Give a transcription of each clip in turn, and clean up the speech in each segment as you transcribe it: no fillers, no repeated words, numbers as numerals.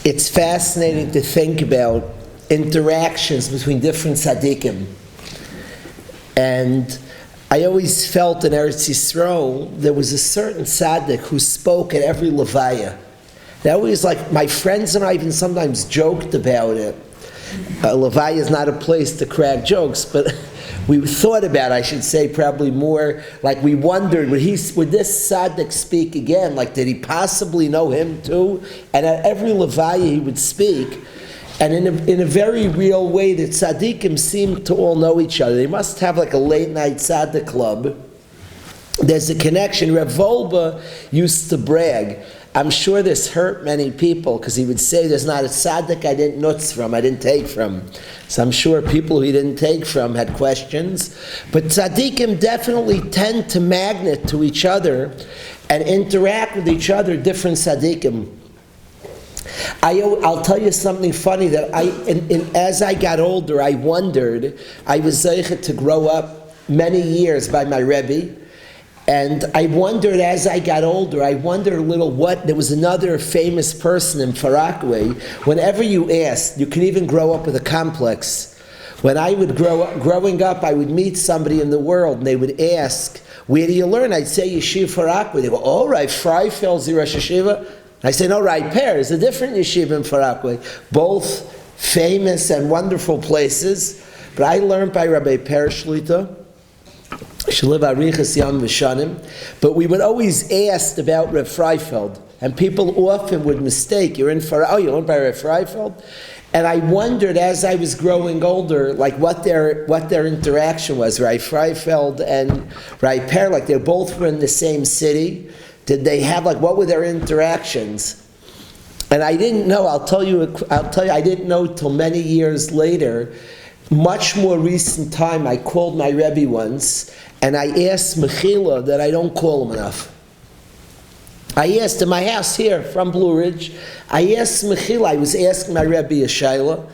It's fascinating to think about interactions between different tzaddikim. And I always felt in Eretz Yisrael, there was a certain tzaddik who spoke at every levaya. That always, like, my friends and I even sometimes joked about it. Levaya is not a place to crack jokes, but we thought about, I should say, probably more, like we wondered, would this tzaddik speak again? Like, did he possibly know him too? And at every levaya he would speak. And in a very real way, the tzaddikim seem to all know each other. They must have like a late night tzaddik club. There's a connection. Reb Volba used to brag. I'm sure this hurt many people because he would say there's not a tzaddik I didn't nutz from, I didn't take from. So I'm sure people who he didn't take from had questions. But tzaddikim definitely tend to magnet to each other and interact with each other, different tzaddikim. I'll tell you something funny that as I got older, I wondered, I was zeichet to grow up many years by my Rabbi, and I wondered as I got older, I wondered a little there was another famous person in Farakwe. Whenever you asked, you can even grow up with a complex. When I would growing up, I would meet somebody in the world, and they would ask, where do you learn? I'd say Yeshiva Farakwe. They go, all right, Freifeld, Rosh Yeshiva. I say, no, right, Pair is a different yeshiva in Farakwe. Both famous and wonderful places. But I learned by Rabbi Per Shlita. She lived Arichas Yam V'Shanim. But we would always ask about Reb Freifeld. And people often would mistake, you're in Farakwe, oh, you learned by Reb Freifeld? And I wondered as I was growing older, like what their interaction was. Rabbi Freifeld and Rabbi Per, like they both were in the same city. Did they have, like, what were their interactions? And I didn't know, I'll tell you, I didn't know till many years later, much more recent time, I called my Rebbe once, and I asked Mechila that I don't call him enough. I asked in my house here, from Blue Ridge, I asked Mechila, I was asking my Rebbe a shayla,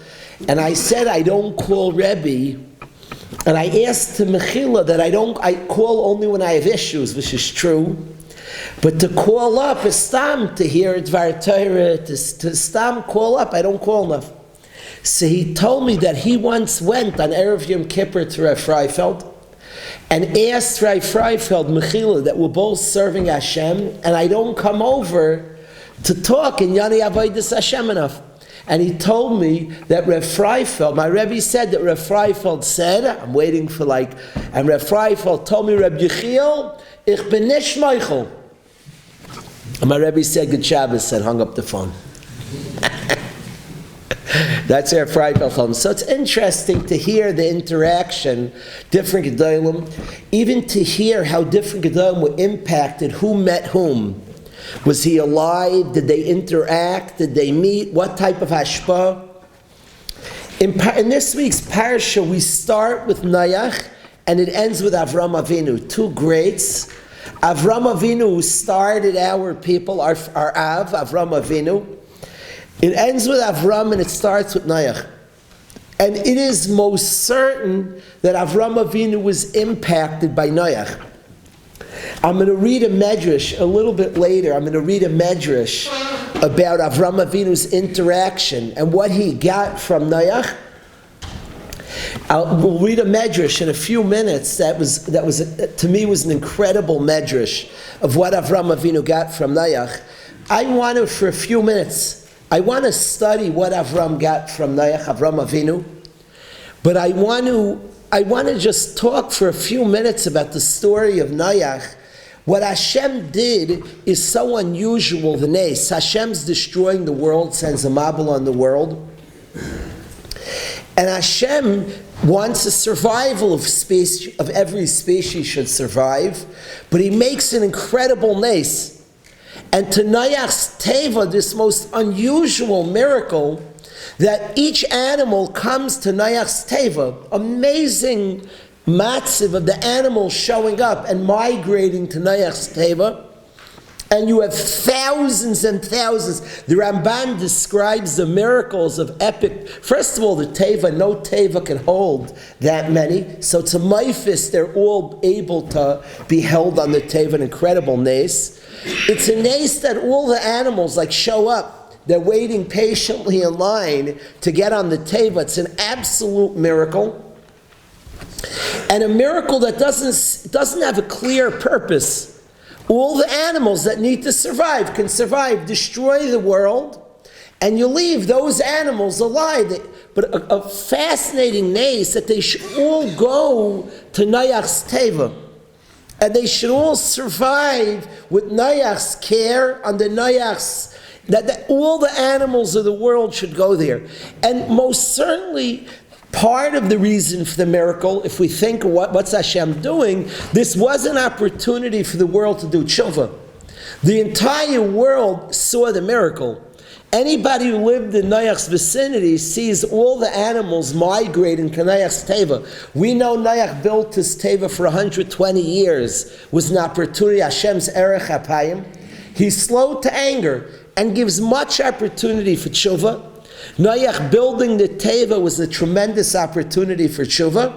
and I said I don't call Rebbe, and I asked to Mechila that I call only when I have issues, which is true. But to call up is stam, to hear Dvar Torah, to stam call up, I don't call enough. So he told me that he once went on Erev Yom Kippur to Rav Freifeld and asked Rav Freifeld, Mechila, that we're both serving Hashem and I don't come over to talk in Yani Avodas Hashem enough. And he told me that Rav Freifeld, my Rebbe said that Rav Freifeld said, I'm waiting for and Rav Freifeld told me, Reb Yechiel, ich bin nicht Meichel. And my Rebbe said, good Shabbos, and hung up the phone. That's our Freifeld phone. So it's interesting to hear the interaction, different Gedolim, even to hear how different Gedolim were impacted, who met whom. Was he alive? Did they interact? Did they meet? What type of hashpah? In this week's Parsha, we start with Noach, and it ends with Avram Avinu, two greats. Avram Avinu started our people, our Av, Avram Avinu. It ends with Avram and it starts with Noach. And it is most certain that Avram Avinu was impacted by Noach. I'm going to read a medrash a little bit later. I'm going to read a medrash about Avram Avinu's interaction and what he got from Noach. We'll read a medrash in a few minutes. That was to me was an incredible medrash of what Avram Avinu got from Noach. I want to, for a few minutes, I want to study what Avram got from Noach, Avram Avinu, but I want to just talk for a few minutes about the story of Noach. What Hashem did is so unusual. The nes, Hashem's destroying the world, sends a mabul on the world. And Hashem wants a survival of every species should survive, but He makes an incredible nes. And to Noach's teva, this most unusual miracle, that each animal comes to Noach's teva, amazing matziv of the animals showing up and migrating to Noach's teva. And you have thousands and thousands. The Ramban describes the miracles of epic. First of all, the teva, no teva can hold that many. So to Maifis, they're all able to be held on the teva, an incredible nes. It's a nes that all the animals show up. They're waiting patiently in line to get on the teva. It's an absolute miracle. And a miracle that doesn't have a clear purpose. All the animals that need to survive can survive. Destroy the world, and you leave those animals alive. But a fascinating nace that they should all go to Noach's teva. And they should all survive with Noach's care, under Noach's, that all the animals of the world should go there. And most certainly, part of the reason for the miracle, if we think of what's Hashem doing, this was an opportunity for the world to do tshuva. The entire world saw the miracle. Anybody who lived in Noach's vicinity sees all the animals migrating to Noach's teva. We know Noach built his teva for 120 years. It was an opportunity, Hashem's erech hapayim. He's slow to anger and gives much opportunity for tshuva. Noach building the teva was a tremendous opportunity for tshuva.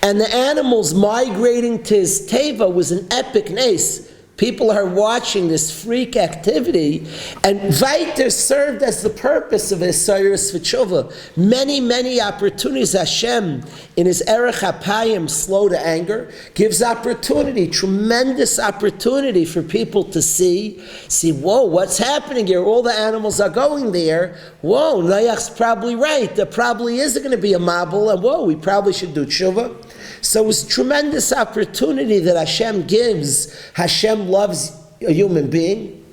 And the animals migrating to his teva was an epic nace. People are watching this freak activity, and Vaiter served as the purpose of Esayris for tshuva. Many, many opportunities. Hashem, in his erech hapayim, slow to anger, gives opportunity, tremendous opportunity for people to see, whoa, what's happening here? All the animals are going there. Whoa, Noach's probably right. There probably is going to be a mabul, and whoa, we probably should do tshuva. So it's a tremendous opportunity that Hashem gives. Hashem loves a human being.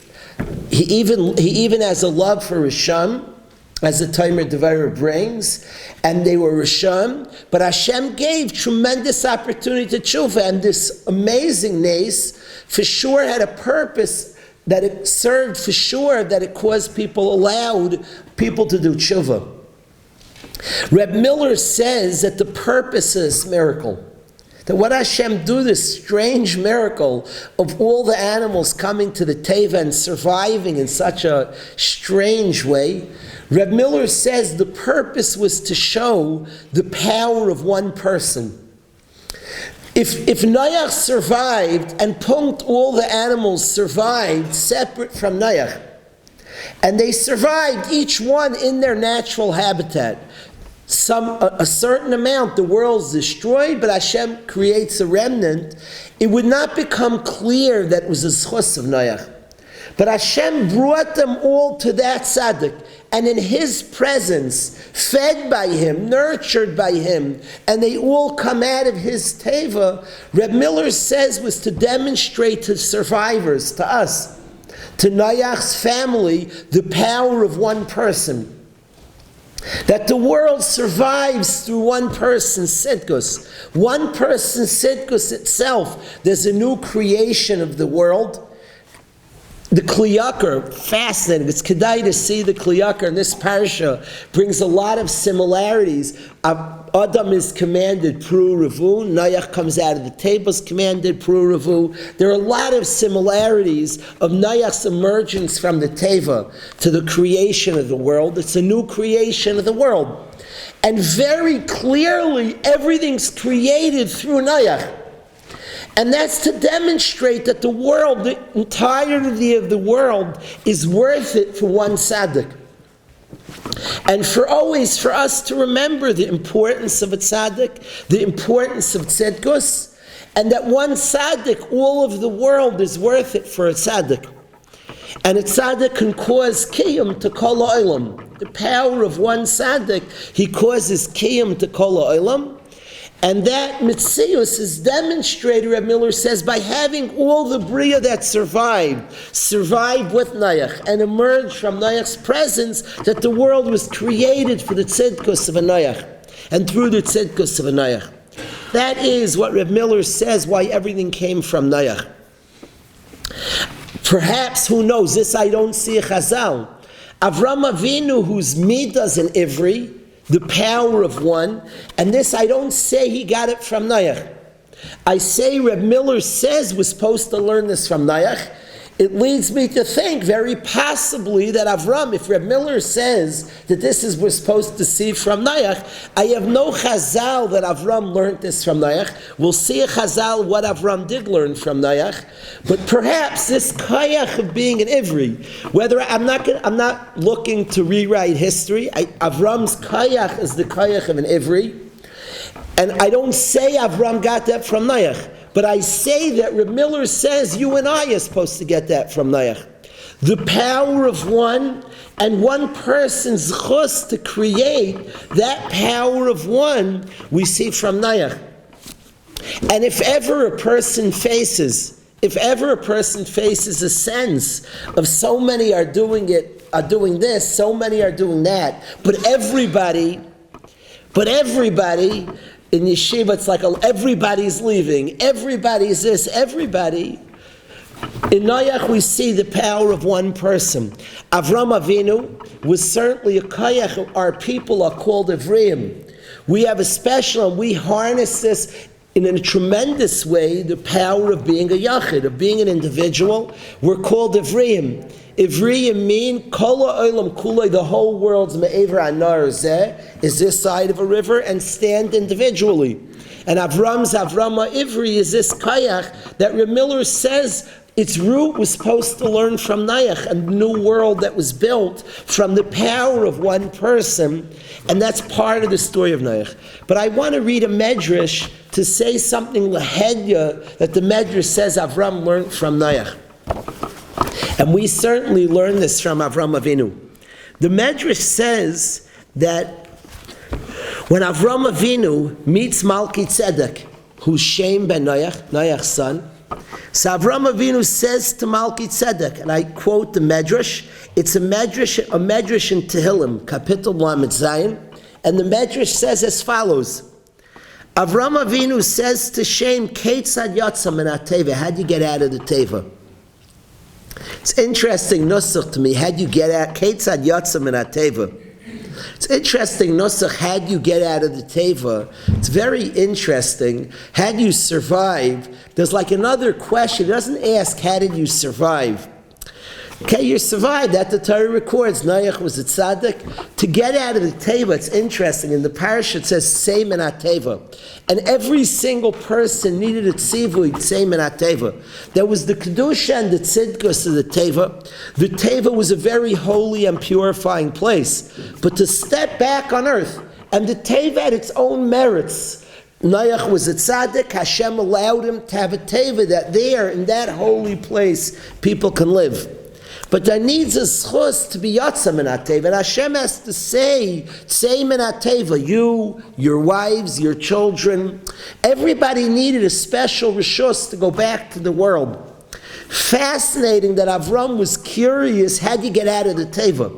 He even has a love for Rishon, as the Tomer Devorah brings, and they were Rishon. But Hashem gave tremendous opportunity to tshuva, and this amazing nace for sure had a purpose that it served for sure that it allowed people to do tshuva. Reb Miller says that the purpose of this miracle, that what Hashem do, this strange miracle of all the animals coming to the teva and surviving in such a strange way, Reb Miller says the purpose was to show the power of one person. If Noach survived and all the animals survived separate from Noach, and they survived each one in their natural habitat, a certain amount, the world's destroyed, but Hashem creates a remnant, it would not become clear that it was a zchus of Noach. But Hashem brought them all to that tzaddik, and in his presence, fed by him, nurtured by him, and they all come out of his teva, Reb Miller says was to demonstrate to survivors, to us, to Noach's family, the power of one person. That the world survives through one person's tzidkus. One person's tzidkus itself. There's a new creation of the world. The Kli Yakar, fascinating. It's kedai to see the Kli Yakar in this parsha. Brings a lot of similarities. Adam is commanded pru revu. Noach comes out of the table, is commanded pru revu. There are a lot of similarities of Noach's emergence from the teva to the creation of the world. It's a new creation of the world. And very clearly, everything's created through Noach. And that's to demonstrate that the world, the entirety of the world, is worth it for one tzaddik. And for us to remember the importance of a tzaddik, the importance of tzedkus, and that one tzaddik, all of the world is worth it for a tzaddik. And a tzaddik can cause kiyum to kol ha'olam. The power of one tzaddik, he causes kiyum to kol ha'olam. And that mitzius is demonstrated, Reb Miller says, by having all the bria that survived with Noach, and emerged from Noach's presence, that the world was created for the tzidkus of a Noach, and through the tzidkus of a Noach. That is what Reb Miller says, why everything came from Noach. Perhaps, who knows, this I don't see a chazal. Avram Avinu, whose midas in Ivri, the power of one, and this I don't say he got it from Noach. I say Reb Miller says we're supposed to learn this from Noach. it leads me to think very possibly that Avram, if Reb Miller says that this is we're supposed to see from Noach, I have no chazal that Avram learned this from Noach. We'll see a chazal what Avram did learn from Noach, but perhaps this koyach of being an ivri, whether I'm not looking to rewrite history. Avram's koyach is the koyach of an ivri, and I don't say Avram got that from Noach. But I say that Reb Miller says you and I are supposed to get that from Noach. The power of one and one person's chus to create that power of one we see from Noach. And if ever a person faces a sense of so many are doing this, so many are doing that, but everybody in yeshiva, it's like everybody's leaving, everybody's this, everybody. In Noach, we see the power of one person. Avram Avinu was certainly a koyach. Our people are called Ivreim. We have a special, and we harness this in a tremendous way, the power of being a yachid, of being an individual. We're called Ivreim. Ivreim mean kol ha'olam kulei, the whole world's me'ever anar zeh, is this side of a river, and stand individually. And Avram's Avrama Ivri is this kayach that Reb Miller says its root was supposed to learn from Noach, a new world that was built from the power of one person, and that's part of the story of Noach. But I want to read a medrash to say something lahedya that the medrash says Avram learned from Noach. And we certainly learn this from Avram Avinu. The Medrash says that when Avram Avinu meets Malki Tzedek, who's Shem ben Noach, Noach's son, so Avram Avinu says to Malki Tzedek, and I quote the Medrash, it's a Medrash in Tehillim, Kapitel Lamed Zayin, and the Medrash says as follows: Avram Avinu says to Shem, Keitzad Yatzam min HaTeva, how'd you get out of the Teva? It's interesting nusach to me. How'd you get out? Keitzad yatzam min hateva. It's interesting nusach. How'd you get out of the teva? It's very interesting. How'd you survive? There's like another question. It doesn't ask how did you survive. Okay, you survived. That the Torah records. Noach was a tzaddik. To get out of the teva, it's interesting. In the Parshas it says "Tzei min hateva," and every single person needed a tzivui tzei min hateva. There was the kedusha and the tzidkus of the teva. The teva was a very holy and purifying place, but to step back on earth, and the teva had its own merits. Noach was a tzaddik. Hashem allowed him to have a teva that there in that holy place people can live. But there needs a schus to be yatzam min hateva, and Hashem has to say min hateva, you, your wives, your children. Everybody needed a special rishus to go back to the world. Fascinating that Avram was curious, how do you get out of the teva?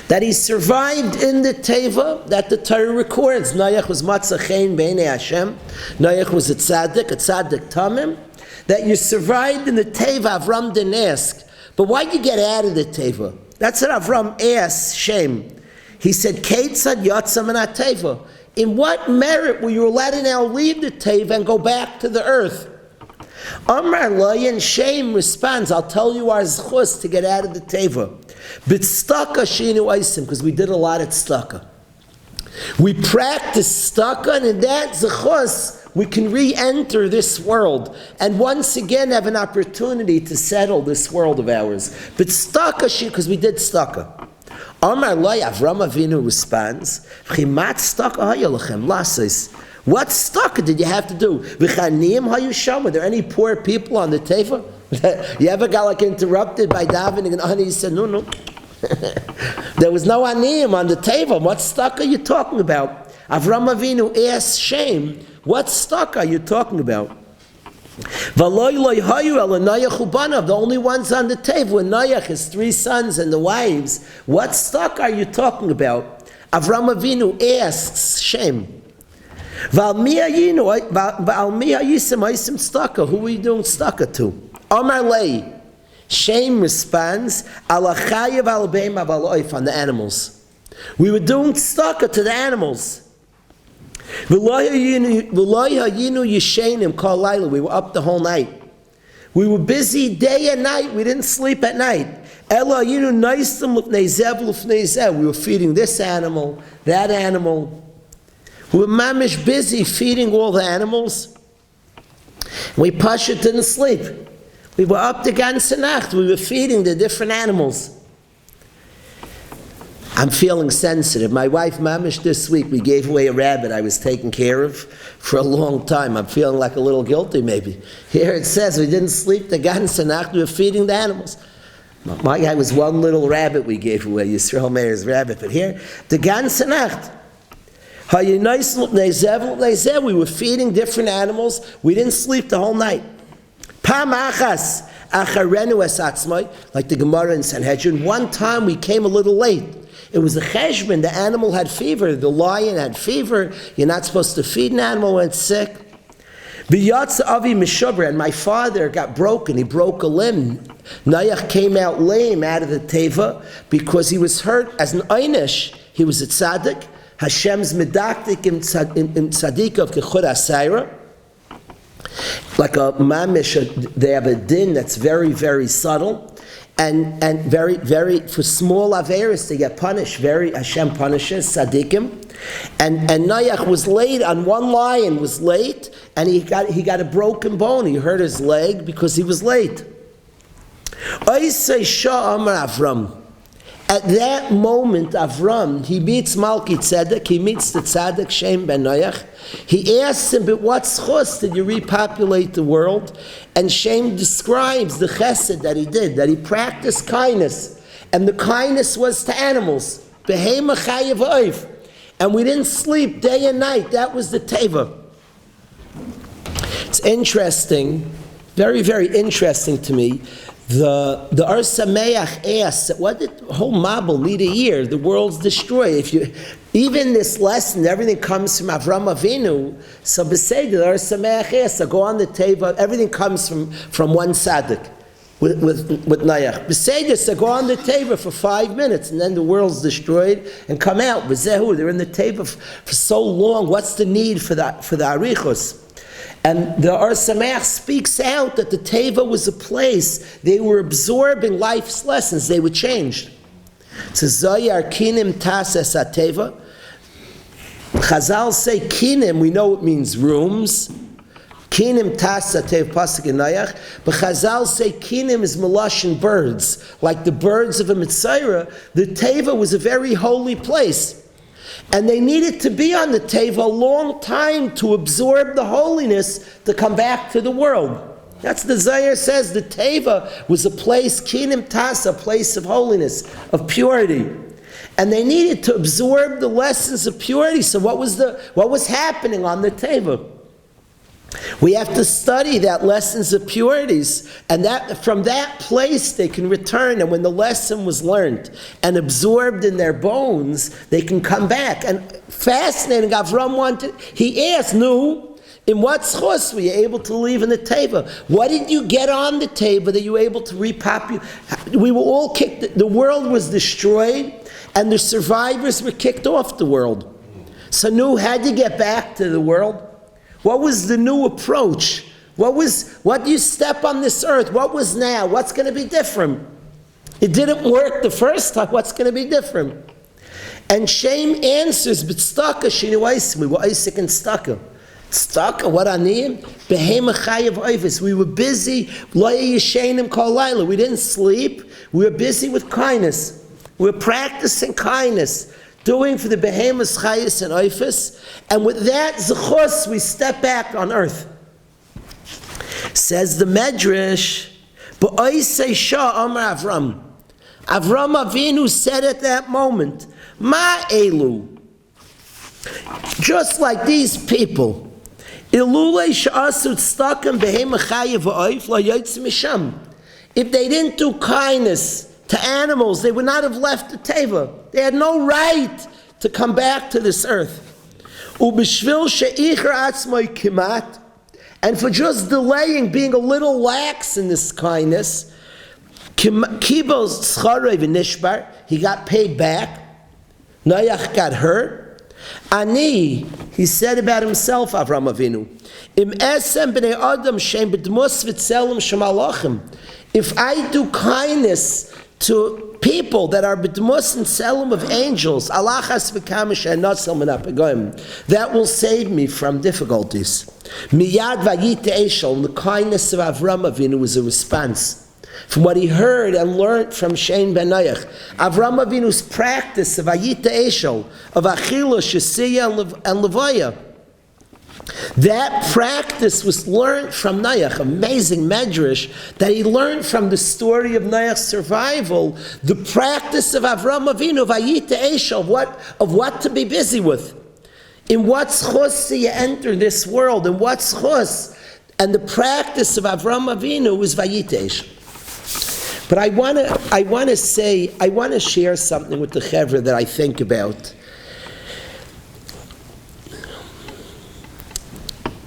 That he survived in the teva, that the Torah records. Noach was matzachein b'nei Hashem. Noach was a tzaddik tamim. That you survived in the teva, Avram didn't ask, but why'd you get out of the teva? That's what Avram asked Shem. He said, Keitzad yatzam min hateva. In what merit were you allowed to now leave the teva and go back to the earth? Amar Loi, and Shem responds, I'll tell you our zchus to get out of the teva. B'tztaka shinu aisim, because we did a lot at tztaka. We practiced tztaka, and in that zchus, we can re-enter this world and once again have an opportunity to settle this world of ours. But tztaka, because we did tztaka. Amar Loi, Avram Avinu responds, Chimat tztaka hayalachem lasis. What tztaka did you have to do? V'chanim hayusham. Were there any poor people on the teva? You ever got like interrupted by davening and Ani said, no. There was no aniyim on the teva. What tztaka are you talking about? Avram Avinu asked Shem, what tztaka are you talking about? The only ones on the table were Noach, his 3 sons, and the wives. What tztaka are you talking about? Avram Avinu asks Shem. Who are you doing tztaka to? Amar Lei. Shem responds, on the animals. We were doing tztaka to the animals. We were up the whole night. We were busy day and night. We didn't sleep at night. We were feeding this animal, that animal. We were mamish busy feeding all the animals. We Pasha didn't sleep. We were up the ganze Nacht. We were feeding the different animals. I'm feeling sensitive. My wife, Mamish, this week, we gave away a rabbit I was taking care of for a long time. I'm feeling like a little guilty, maybe. Here it says we didn't sleep the ganze Nacht. We were feeding the animals. My guy was one little rabbit we gave away, Yisrael Meir's rabbit. But here, the ganze Nacht. We were feeding different animals. We didn't sleep the whole night. Like the Gemara in Sanhedrin, one time we came a little late. It was a cheshbon. The animal had fever. The lion had fever. You're not supposed to feed an animal when it's sick. And my father got broken. He broke a limb. Noach came out lame out of the teva because he was hurt as an einish. He was a tzaddik. Hashem's medaktik in tzaddik of kechud asayra. Like a mamish, they have a din that's very, very subtle. And very, very, for small averis, they get punished. Hashem punishes tzaddikim. And Noach was late on one lion, was late, and he got a broken bone. He hurt his leg because he was late. At that moment, Avram, he meets Malki Tzedek, he meets the Tzedek Shem ben Noach. He asks him, but what schus did you repopulate the world? And Shem describes the chesed that he did, that he practiced kindness. And the kindness was to animals. Behema chayav oif. And we didn't sleep day and night. That was the teva. It's interesting, very, very interesting to me. The Ar Sameach asks, what did the whole Mabel need a year? The world's destroyed. Even this lesson, everything comes from Avram Avinu. So besed the Ar Sameach asks, so go on the teva. Everything comes from one tzaddik with Noach. Besed, so go on the teva for 5 minutes, and then the world's destroyed and come out. Bezehu, they're in the teva for so long. What's the need for the arichos? And the Ar Sameach speaks out that the Teva was a place they were absorbing life's lessons. They were changed. It says, Zoyar kinim tases ateva. Chazal say kinim, we know it means rooms. Kinim tases ateva, pasuk in Noach. But Chazal say kinim is Melashin birds. Like the birds of a Mitzayra, the Teva was a very holy place. And they needed to be on the teva a long time to absorb the holiness to come back to the world. That's the Zayar says the teva was a place, kinim tas, a place of holiness, of purity. And they needed to absorb the lessons of purity. So what was happening on the teva? We have to study that lessons of purities, and that from that place they can return, and when the lesson was learned and absorbed in their bones, they can come back. And fascinating, Avram he asked, no, in what schus were you able to leave in the teva? What did you get on the teva that you were able to repopulate? We were all kicked, the world was destroyed, and the survivors were kicked off the world. So Nu had to get back to the world. What was the new approach? What do you step on this earth? What was now? What's going to be different? It didn't work the first time. What's going to be different? And Shem answers, but staka shinu we were Isaac and staka. Staka, what aniyim? Behema chayav oifis. We were busy. Lo yishenim kol laila. We didn't sleep. We were busy with kindness. We were practicing kindness. Doing for the behemoths chayis and oifis, and with that zechus we step back on earth. Says the Medrash, b'oisei shah amar Avram. Avram Avinu said at that moment, Ma elu. Just like these people, ilulei sha'asut stakim behemah chayav v'oif la yotzi misham. If they didn't do kindness to animals, they would not have left the teva. They had no right to come back to this earth. Ubishvil she'icher atzmai kimat, and for just delaying, being a little lax in this kindness, kibos tzcharei v'nishbar, he got paid back. Noach got hurt. Ani, he said about himself, Avram Avinu, Im esem b'nei adam shem b'dmus v'tzelem shemalachim. If I do kindness to people that are b'dmus and tzelem of angels, alachas v'kamish and natsel menapagoim, that will save me from difficulties. Miyad vayite eshel, the kindness of Avram Avinu was a response from what he heard and learned from Shein ben Noach. Avram Avinu's practice of Vayita Eshel, of Achila, Shesiya, and Levaya. That practice was learned from Noach, amazing medrash, that he learned from the story of Noach's survival, the practice of Avram Avinu, Vayita Eshel, of what to be busy with. In what schus do you enter this world? In what schus? And the practice of Avram Avinu was Vayita Eshel. But I want to share something with the chevra that I think about.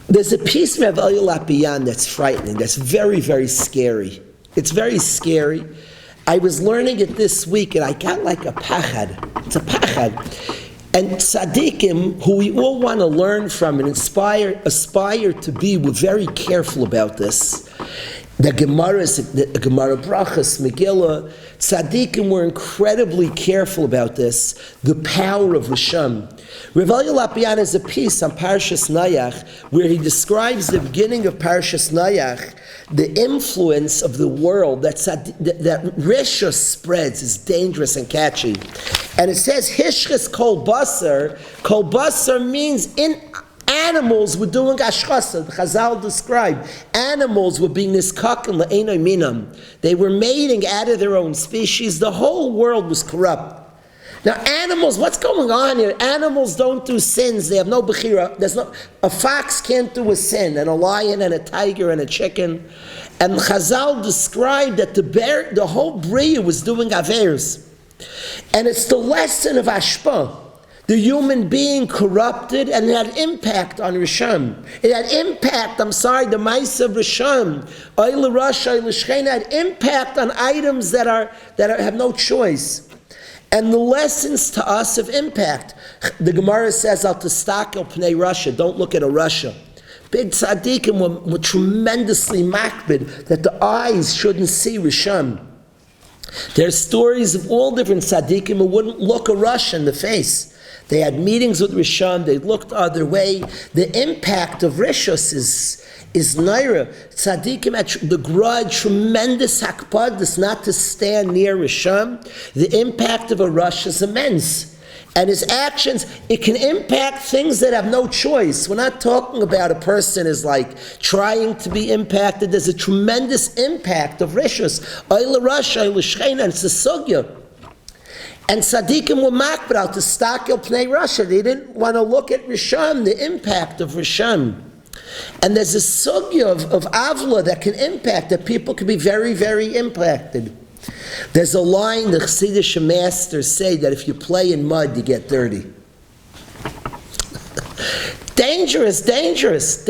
There's a piece of Rabbi Lapian that's frightening, that's very, very scary. It's very scary. I was learning it this week and I got like a pachad. It's a pachad. And tzaddikim, who we all want to learn from and aspire to be, we're very careful about this. The Gemara Brachas, Megillah, tzaddikim were incredibly careful about this, the power of Rishon. Rav Elya Lapian has a piece on Parshas Noach where he describes the beginning of Parshas Noach, the influence of the world that Rishus spreads is dangerous and catchy. And it says, Hishchas kol basar means in animals were doing ashchasa. The Chazal described animals were being niskakim le'enoi minam. They were mating out of their own species. The whole world was corrupt. Now animals, what's going on here? Animals don't do sins. They have no bechira. A fox can't do a sin, and a lion and a tiger and a chicken. And Chazal described that the whole bria was doing averes. And it's the lesson of ashpa. The human being corrupted, and it had impact on Rishon. It had impact, the Maisa of Rishon, Oile Rasha, Oile Shchein, had impact on items that have no choice. And the lessons to us of impact. The Gemara says, Al Tastakel Pnei Rasha, don't look at a Rasha. Big tzaddikim were tremendously makbid that the eyes shouldn't see Rishon. There's stories of all different tzaddikim who wouldn't look a Rasha in the face. They had meetings with Rishon, they looked other way. The impact of Rishos is naira. Tzaddikim had the grudge, tremendous hakpadas not to stand near Rishon. The impact of a rush is immense. And his actions, it can impact things that have no choice. We're not talking about a person is like trying to be impacted. There's a tremendous impact of Rishos. Oile Rasha, Oile Shcheina, and it's a sugya. And tzaddikim were makbid out to stakel pnei Rasha. They didn't want to look at Rishon, the impact of Rishon. And there's a sugya of avla that can impact, that people can be very, very impacted. There's a line the Chassidish masters say that if you play in mud, you get dirty. Dangerous. It's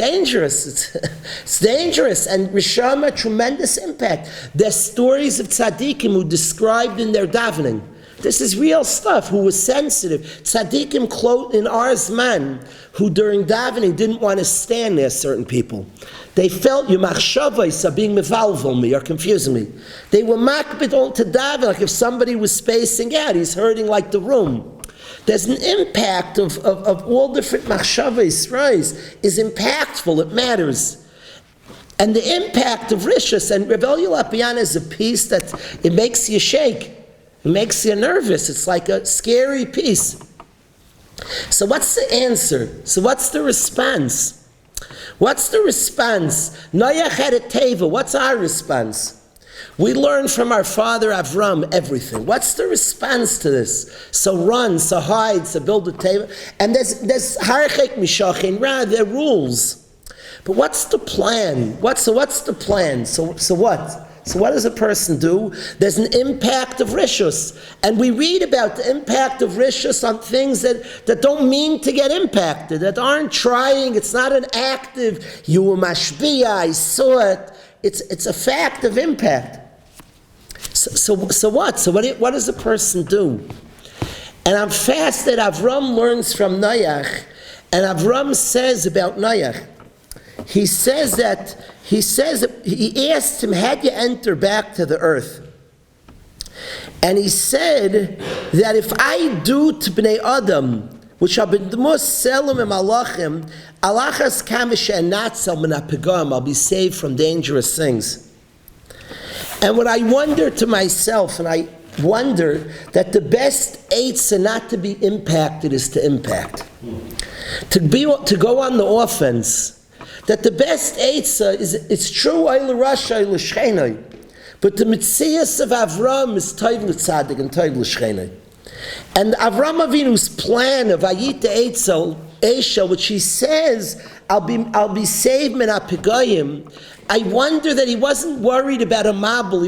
dangerous. And Rishon had tremendous impact. There's stories of tzaddikim who described in their davening. This is real stuff, who was sensitive. Tzaddikim in our Zman, who during davening didn't want to stand near certain people. They felt, you machshavos are being mevalvel me, or confusing me. They were makbid on to daven, like if somebody was spacing out, he's hurting like the room. There's an impact of all different machshavos, right? Is impactful, it matters. And the impact of Rishus, and Rabbi Lapian is a piece that it makes you shake. It makes you nervous. It's like a scary piece. So what's the answer? So what's the response? Noach had a teva. What's our response? We learn from our father Avram everything. What's the response to this? So run, so hide, so build a teva. And there's harchek mishachin ra, there are rules. But what's the plan? What's the plan? So what? So what does a person do? There's an impact of Rishus. And we read about the impact of Rishus on things that don't mean to get impacted, that aren't trying. It's not an active, you were mashbiya, I saw it. It's a fact of impact. So what? So what does a person do? And I'm fast that Avram learns from Noach, and Avram says about Noach, he asked him, how'd you enter back to the earth? And he said that if I do to Bnei Adam, which have been the most selim and malachim, alachas kamish and natsal min hapegam, I'll be saved from dangerous things. And what I wonder to myself, and I wonder that the best eitzah not to be impacted is to impact. To go on the offense. That the best eitzah is, it's true, Eile Rasha, Eile Shchenai. But the mitzias of Avram is Tov l'Tzadik and Tov l'Shchenai. And Avram Avinu's plan of Ayita Eishel, which he says, I'll be saved min hapegayim. I wonder that he wasn't worried about a mabul.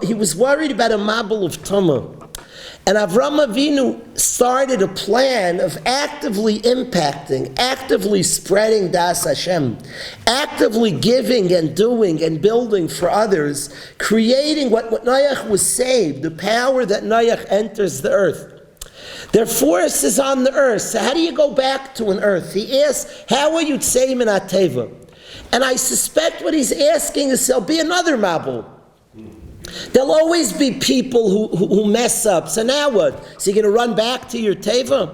He was worried about a mabul of tumah. And Avram Avinu started a plan of actively impacting, actively spreading Das Hashem, actively giving and doing and building for others, creating what Noach was saved, the power that Noach enters the earth. Their force is on the earth. So how do you go back to an earth? He asks, how are you tzei min hateva? And I suspect what he's asking is there'll be another mabul. There'll always be people who mess up. So now what? So you're going to run back to your teva?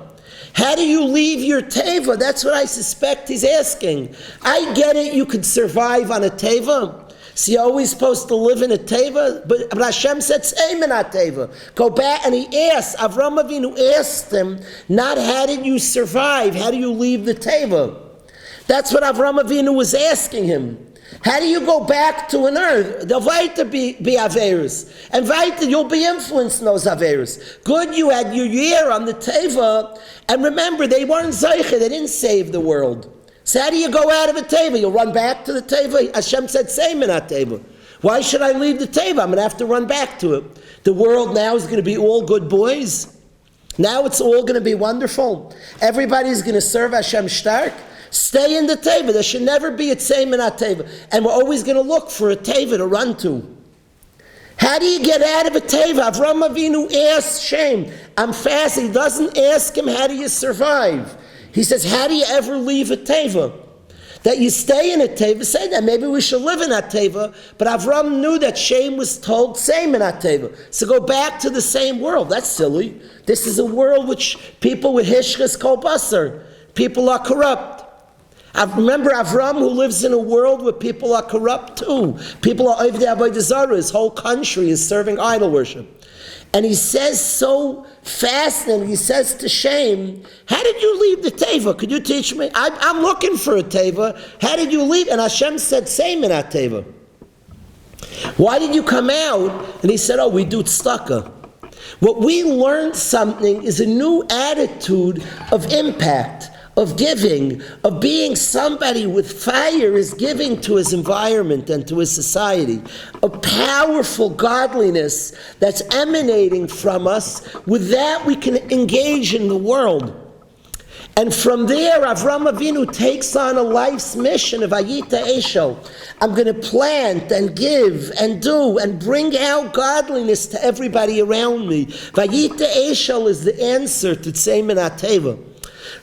How do you leave your teva? That's what I suspect he's asking. I get it, you could survive on a teva. So you're always supposed to live in a teva? But Hashem said, tzei min hateva. Go back, and he asked, Avram Avinu asked him, not how did you survive, how do you leave the teva? That's what Avram Avinu was asking him. How do you go back to an earth? They'll weiter be Averis. And weiter, you'll be influenced in those Averis. Good, you had your year on the Teva. And remember, they weren't Zeiche, they didn't save the world. So how do you go out of a Teva? You'll run back to the Teva? Hashem said, tzei min hateva. Why should I leave the Teva? I'm going to have to run back to it. The world now is going to be all good boys. Now it's all going to be wonderful. Everybody's going to serve Hashem stark. Stay in the teva. There should never be a tzei min hateva. And we're always going to look for a teva to run to. How do you get out of a teva? Avram Avinu asks Shem, I'm fasting. He doesn't ask him, how do you survive? He says, how do you ever leave a teva? That you stay in a teva, say that maybe we should live in that teva. But Avram knew that Shem was told, tzei min hateva. So go back to the same world. That's silly. This is a world which people with hishkas kol basar. People are corrupt. I remember Avram, who lives in a world where people are corrupt too. People are over there by the Zara. His whole country is serving idol worship. And he says so fascinating, he says to Shem, how did you leave the Teva? Could you teach me? I'm looking for a Teva. How did you leave? And Hashem said, tzei min hateva. Why did you come out? And he said, oh, we do tzedakah. What we learned something is a new attitude of impact, of giving, of being somebody with fire is giving to his environment and to his society. A powerful godliness that's emanating from us. With that we can engage in the world. And from there, Avram Avinu takes on a life's mission of Ayita Eishel. I'm going to plant and give and do and bring out godliness to everybody around me. Ayita Eishel is the answer to tzei min hateva.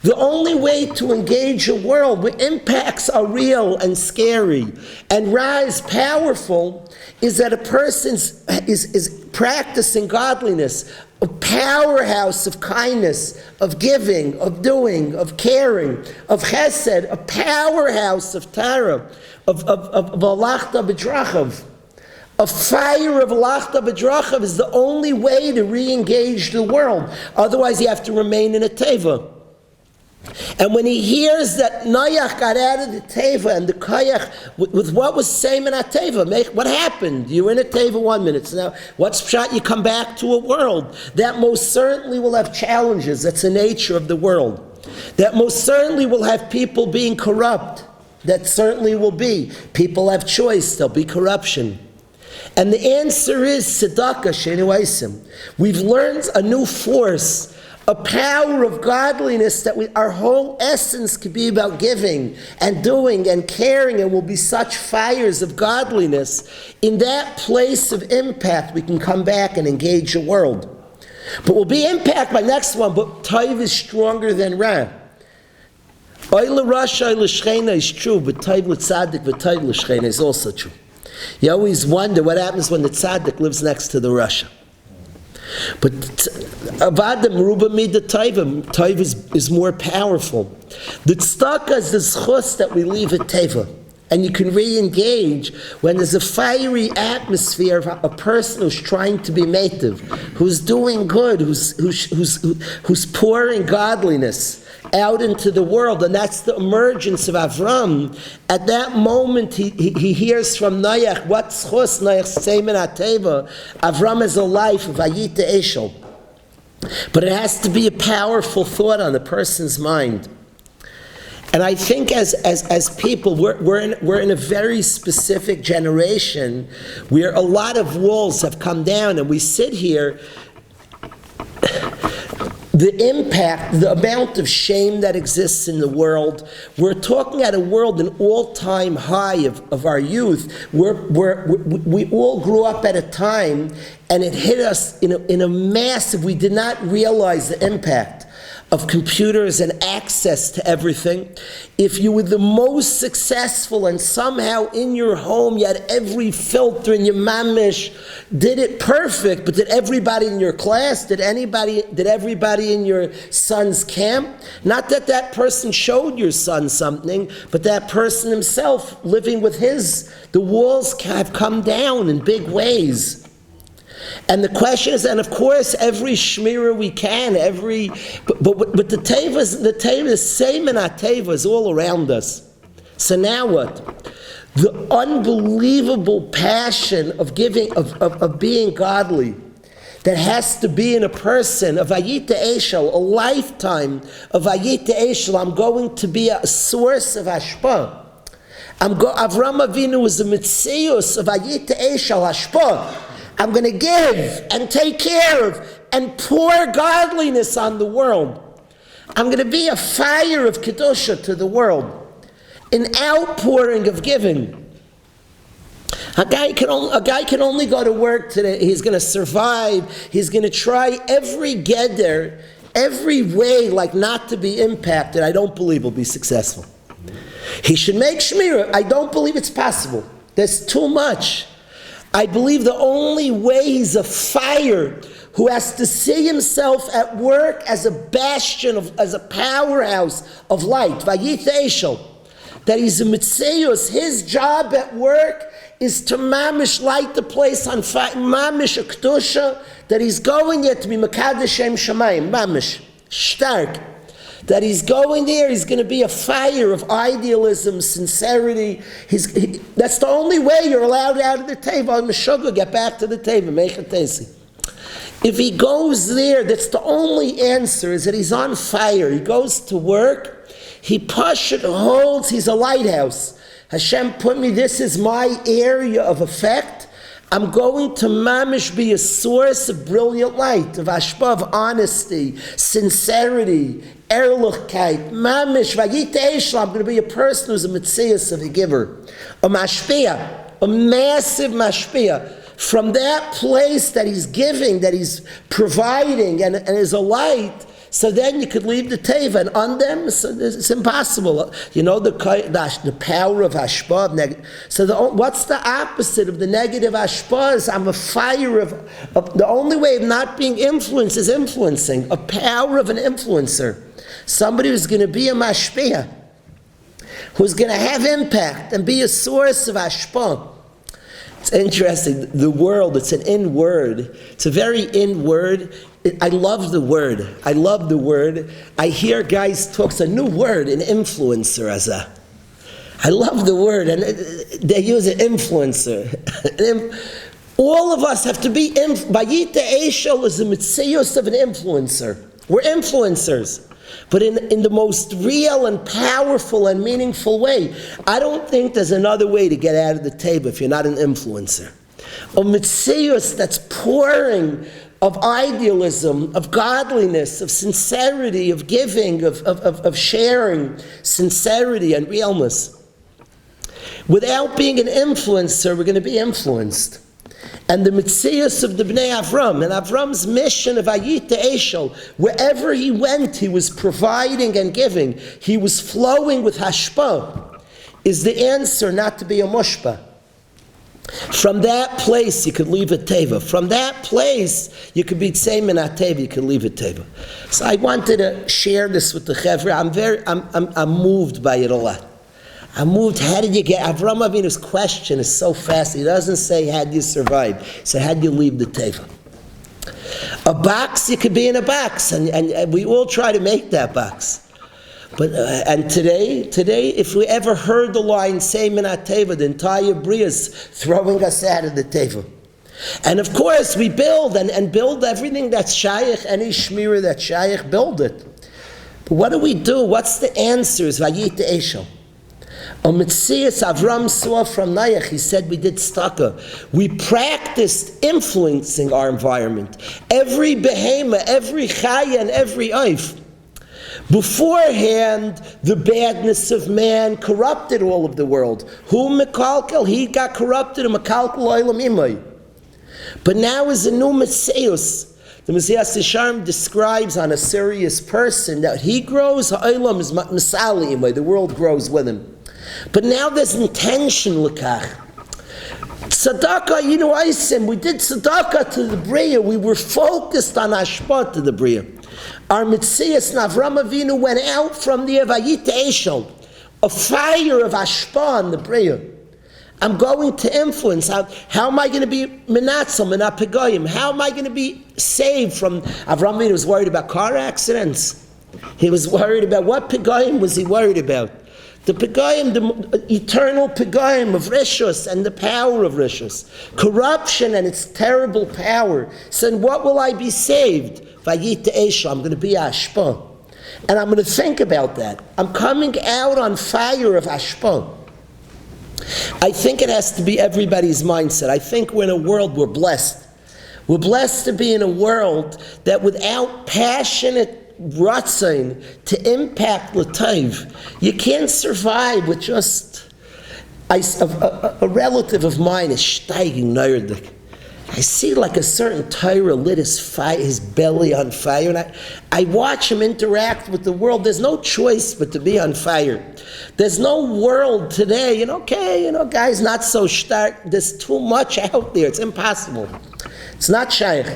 The only way to engage a world where impacts are real and scary and rise powerful is that a person is practicing godliness, a powerhouse of kindness, of giving, of doing, of caring, of chesed, a powerhouse of Torah, of alachta b'drachav. A fire of alachta b'drachav is the only way to re-engage the world. Otherwise you have to remain in a teva. And when he hears that Noach got out of the teva and the koyach with what was tzei min hateva, what happened? You were in a teva 1 minute. So now, what's pshat? You come back to a world that most certainly will have challenges. That's the nature of the world. That most certainly will have people being corrupt. That certainly will be. People have choice. There'll be corruption. And the answer is tzedakah she'enu eisim. We've learned a new force, a power of godliness that our whole essence could be about giving and doing and caring, and will be such fires of godliness. In that place of impact, we can come back and engage the world. But we'll be impacted by the next one, but Taiv is stronger than Ra. Oile Rasha, Oile Shchena is true, but Taiv l'Tzadik, but Taiv l'Shchena is also true. You always wonder what happens when the Tzadik lives next to the Rasha. But Avadim Ruba Mida Taiv is more powerful. The Tzedakah is the Zchus that we leave at Teva. And you can re-engage when there's a fiery atmosphere of a person who's trying to be native, who's doing good, who's pouring godliness out into the world, and that's the emergence of Avram. At that moment, he hears from Noach, what's chos Noach's seimen ateva. Avram is a life of Vayite Eshel. But it has to be a powerful thought on the person's mind. And I think as people, we're in a very specific generation where a lot of walls have come down, and we sit here. The impact, the amount of shame that exists in the world. We're talking at a world, an all-time high of our youth. We all grew up at a time, and it hit us in a massive. We did not realize the impact of computers and access to everything. If you were the most successful and somehow in your home you had every filter in your mamish, did it perfect, but did everybody in your class, did everybody in your son's camp? Not that person showed your son something, but that person himself living with the walls have come down in big ways. And the question is, and of course, every shmirah we can, but the teva, the same in our teva is all around us. So now what? The unbelievable passion of giving, of being godly, that has to be in a person, of Vayite Eshel, a lifetime of Vayite Eshel. I'm going to be a source of hashpah. Avram Avinu is a mitzius of Vayite Eshel hashpah. I'm going to give and take care of and pour godliness on the world. I'm going to be a fire of Kedusha to the world, an outpouring of giving. A guy can only go to work today. He's going to survive. He's going to try every geder, every way like not to be impacted. I don't believe he'll be successful. He should make shmirah. I don't believe it's possible. There's too much. I believe the only way he's a fire who has to see himself at work as a bastion, as a powerhouse of light, Vayite Eshel, that he's a mitzius. His job at work is to mamish light the place on fire, mamish a kedusha, that he's going there to be mekadesh Shem Shamayim, mamish, stark. That he's going there, he's going to be a fire of idealism, sincerity. That's the only way you're allowed out of the teva. Meshuggah, get back to the teva, make a tesi. If he goes there, that's the only answer, is that he's on fire. He goes to work, he holds, he's a lighthouse. Hashem put me, this is my area of effect. I'm going to mamish be a source of brilliant light, of hashpah, of honesty, sincerity, erlichkeit, mamish, Vayite Eshel. I'm going to be a person who's a mitzias of a giver, a mashpia, a massive mashpia. From that place that he's giving, that he's providing, and is a light, so then you could leave the teva, and on them, so it's impossible. You know, the power of hashpah. So what's the opposite of the negative hashpah? Is I'm a fire of the only way of not being influenced is influencing, a power of an influencer. Somebody who's going to be a mashpia, who's going to have impact and be a source of hashpah. It's interesting, the world, it's an in word. It's a very in word. I love the word. I love the word. I hear guys talk, it's a new word, an influencer. I love the word, and they use an influencer. All of us have to be, Vayite Eshel is a mitzius of an influencer. We're influencers. But in the most real and powerful and meaningful way. I don't think there's another way to get out of the table if you're not an influencer. A mitzius that's pouring of idealism, of godliness, of sincerity, of giving, of sharing, sincerity and realness. Without being an influencer, we're going to be influenced. and the Metzius of the Bnei Avram, and Avram's mission of Ayita Eshel, wherever he went, he was providing and giving. He was flowing with Hashpah, is the answer not to be a Mushpah. From that place, you could leave a teva. From that place, you could be tzeimin ateva. You could leave a teva. So I wanted to share this with the chevra. I'm moved by it a lot. I'm moved. How did you get? Avraham Avinu's question is so fast. He doesn't say how did you survive. So how did you leave the teva? A box, you could be in a box, and we all try to make that box. But and today, if we ever heard the line "Say Minat Teva," the entire Bria is throwing us out of the Teva. And of course, we build and build everything that's Shaykh, any Shmira that's Shaykh, build it. But what do we do? What's the answers? Vayit Eshel. Metzias Avram saw from Noach. He said we did staka. We practiced influencing our environment. Every behema, every chaya, and every oif. Beforehand, the badness of man corrupted all of the world. Who mekalkel? He got corrupted. Mekalkel oilam imay. But now is a new Metzius. The Messias Shiurim describes on a serious person that he grows. Oilam is misali imay. The world grows with him. But now there's intention lekach. Tzedakah, we did tzedakah to the Bria. We were focused on Hashpah to the Bria. Our Metzias and Avram Avinu went out from the Vayit Eshel, a fire of Hashpah on the Bria. I'm going to influence. How am I going to be menatzal, menapegoyim? How am I going to be saved from? Avram Avinu was worried about car accidents. He was worried about what pegoyim was he worried about? The pegoyim, the eternal pegoyim of Rishus and the power of Rishus. Corruption and its terrible power. So in what will I be saved? Vayit Eshel, I'm going to be Hashpah. And I'm going to think about that. I'm coming out on fire of Hashpah. I think it has to be everybody's mindset. I think we're in a world we're blessed. We're blessed to be in a world that without passionate ratzon to impact l'tov, you can't survive with just a relative of mine is steiging nerdig. I see like a certain Torah lit his belly on fire, and I watch him interact with the world. There's no choice but to be on fire. There's no world today, guys, not so stark. There's too much out there. It's impossible. It's not shaykh.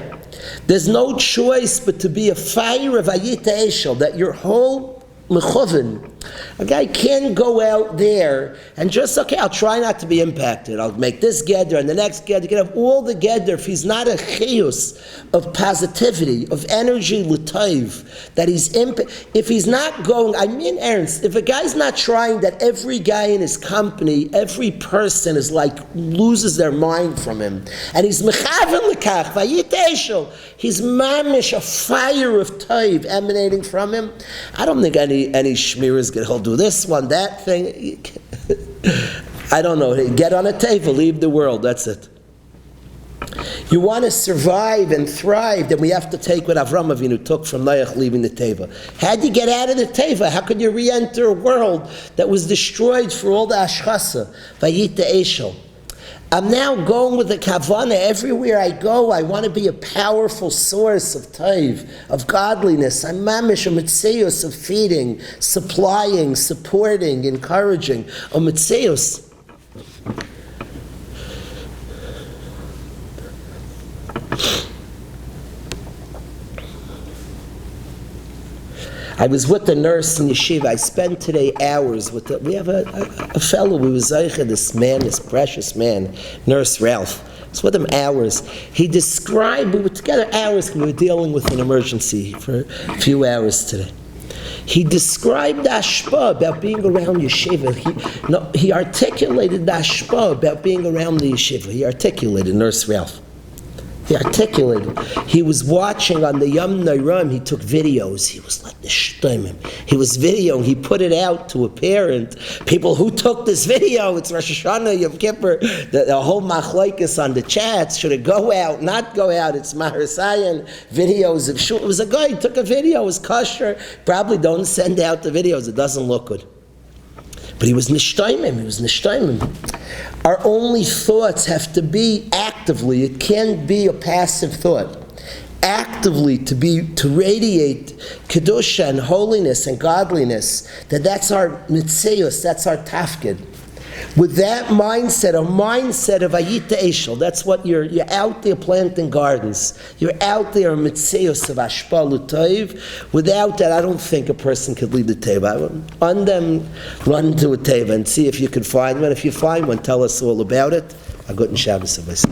There's no choice but to be a fire of Ayita Eshel, that your whole mechuven. A guy can't go out there and just, I'll try not to be impacted. I'll make this gedder and the next gedder. You can have all the gedder if he's not a chiyus of positivity, of energy l'tov, that if he's not going, Ernst, if a guy's not trying that every guy in his company, every person is like, loses their mind from him, and he's mechaven l'kach, vayit eshel, he's mamish, a fire of tov emanating from him. I don't think any shmiras he'll do this one, that thing. I don't know. Get on a table, leave the world. That's it. You want to survive and thrive, then we have to take what Avram Avinu took from Noach leaving the teva. How do you get out of the teva? How could you re-enter a world that was destroyed for all the ashchasa? Vayit Eshel. I'm now going with the kavanah. Everywhere I go, I want to be a powerful source of tov, of godliness. I'm mamish, a metzeus of feeding, supplying, supporting, encouraging. A metzeus. I was with the nurse in yeshiva. I spent today hours with we have a fellow who was zeicha, this precious man, Nurse Ralph. I was with him hours. He described, we were together hours because we were dealing with an emergency for a few hours today. He described the ashpah about being around yeshiva. He articulated the ashpah about being around the yeshiva. He articulated, Nurse Ralph. He articulated. He was watching on the Yom Nairam. He took videos. He was like the shtoimim. He was videoing. He put it out to a parent. People who took this video. It's Rosh Hashanah, Yom Kippur. The whole machlokes on the chats. Should it go out? Not go out? It's Maher Sayan. Videos of shul. It was a guy who took a video. It was kosher. Probably don't send out the videos. It doesn't look good. But he was nishtaimim. Our only thoughts have to be actively. It can't be a passive thought. Actively to radiate kedusha and holiness and godliness. That's our mitzius. That's our tafkid. With that mindset, a mindset of ayita eshel, that's what you're out there planting gardens. You're out there mitzius of ashpa l'toiv. Without that, I don't think a person could leave the teva. On them, run to a teva and see if you can find one. If you find one, tell us all about it. A good Shabbos.